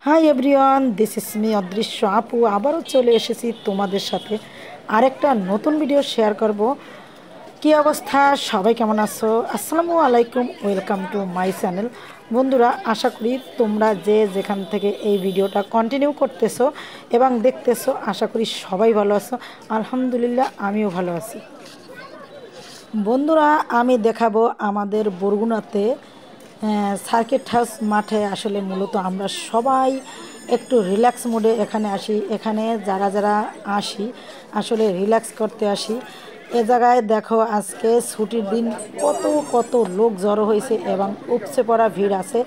Hi everyone, this is me অদৃশ্য আপু। আবারও চলে এসেছি তোমাদের সাথে আরেকটা নতুন ভিডিও শেয়ার করব। কি অবস্থা, সবাই কেমন আছো? আসসালামু আলাইকুম, ওয়েলকাম টু মাই চ্যানেল। বন্ধুরা, আশা করি তোমরা যে যেখান থেকে এই ভিডিওটা কন্টিনিউ করতেছো এবং দেখতেছো, আশা করি সবাই ভালো আছো। আলহামদুলিল্লাহ, আমিও ভালো আছি। বন্ধুরা, আমি দেখাবো আমাদের বরগুনাতে সার্কিট হাউস মাঠে। আসলে মূলত আমরা সবাই একটু রিল্যাক্স মোডে এখানে আসি। এখানে যারা যারা আসি আসলে রিল্যাক্স করতে আসি। এ জায়গায় দেখো, আজকে ছুটির দিন কত কত লোক জড়ো হয়েছে এবং উপচে পড়া ভিড় আছে।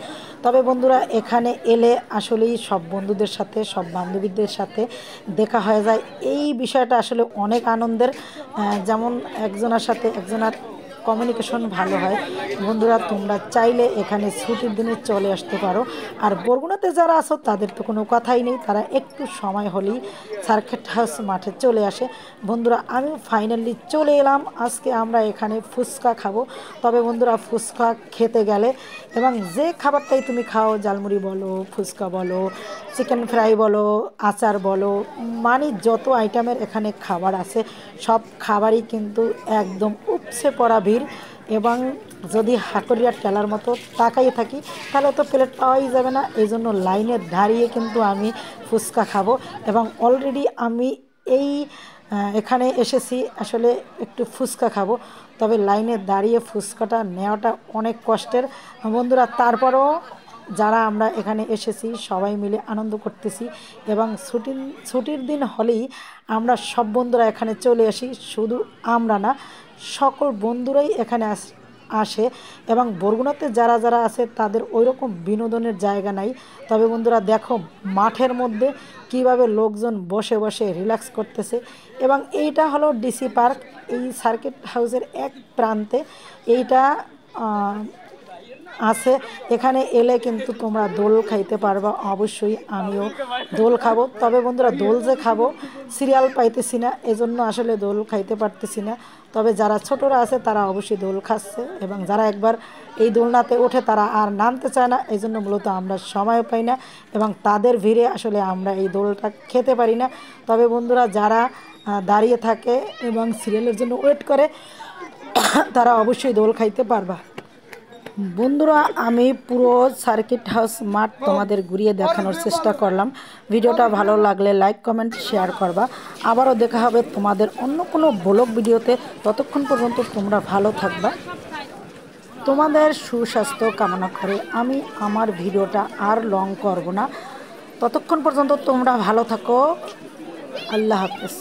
তবে বন্ধুরা, এখানে এলে আসলেই সব বন্ধুদের সাথে, সব বান্ধবীদের সাথে দেখা হয়ে যায়। এই বিষয়টা আসলে অনেক আনন্দের। যেমন একজনের সাথে একজনের কমিউনিকেশন ভালো হয়। বন্ধুরা, তোমরা চাইলে এখানে ছুটির দিনে চলে আসতে পারো। আর বরগুনাতে যারা আছো তাদের তো কোনো কথাই নেই, তারা একটু সময় হলেই সার্কিট হাউস মাঠে চলে আসে। বন্ধুরা, আমি ফাইনালি চলে এলাম। আজকে আমরা এখানে ফুচকা খাবো। তবে বন্ধুরা, ফুচকা খেতে গেলে এবং যে খাবারটাই তুমি খাও, জালমুড়ি বলো, ফুচকা বলো, চিকেন ফ্রাই বলো, আচার বলো, মানে যত আইটেমের এখানে খাবার আছে সব খাবারই কিন্তু একদম উপচে পড়া ভিড়। এবং যদি হাকরিয়ার টেলার মতো তাকাই থাকি তাহলে তো প্লেট পাওয়াই যাবে না। এই জন্য লাইনে দাঁড়িয়ে কিন্তু আমি ফুচকা খাবো। এবং অলরেডি আমি এই এখানে এসেছি আসলে একটু ফুচকা খাবো। তবে লাইনে দাঁড়িয়ে ফুচকাটা নেওয়াটা অনেক কষ্টের। বন্ধুরা, তারপরও যারা আমরা এখানে এসেছি সবাই মিলে আনন্দ করতেছি। এবং ছুটির দিন হলেই আমরা সব বন্ধুরা এখানে চলে আসি। শুধু আমরা না, সকল বন্ধুরাই এখানে আসে। এবং বরগুনাতে যারা যারা আছে তাদের ওই রকম বিনোদনের জায়গা নাই। তবে বন্ধুরা দেখো, মাঠের মধ্যে কিভাবে লোকজন বসে বসে রিল্যাক্স করতেছে। এবং এইটা হলো ডিসি পার্ক, এই সার্কিট হাউসের এক প্রান্তে এইটা আছে। এখানে এলে কিন্তু তোমরা দোল খাইতে পারবা। অবশ্যই আমিও দোল খাবো। তবে বন্ধুরা, দোল যে খাবো সিরিয়াল পাইতেছি না, এজন্য আসলে দোল খাইতে পারতেছি না। তবে যারা ছোটরা আছে তারা অবশ্যই দোল খাচ্ছে, এবং যারা একবার এই দোলনাতে ওঠে তারা আর নামতে চায় না। এই জন্য মূলত আমরা সময় পাই না এবং তাদের ভিড়ে আসলে আমরা এই দোলটা খেতে পারি না। তবে বন্ধুরা, যারা দাঁড়িয়ে থাকে এবং সিরিয়ালের জন্য ওয়েট করে তারা অবশ্যই দোল খাইতে পারবা। বন্ধুরা, আমি পুরো সার্কিট হাউস মাঠ তোমাদের ঘুরিয়ে দেখানোর চেষ্টা করলাম। ভিডিওটা ভালো লাগলে লাইক, কমেন্ট, শেয়ার করবা। আবারও দেখা হবে তোমাদের অন্য কোনো ব্লগ ভিডিওতে। ততক্ষণ পর্যন্ত তোমরা ভালো থাকবা। তোমাদের সুস্বাস্থ্য কামনা করে আমি আমার ভিডিওটা আর লং করব না। ততক্ষণ পর্যন্ত তোমরা ভালো থাকো। আল্লাহ হাফেজ।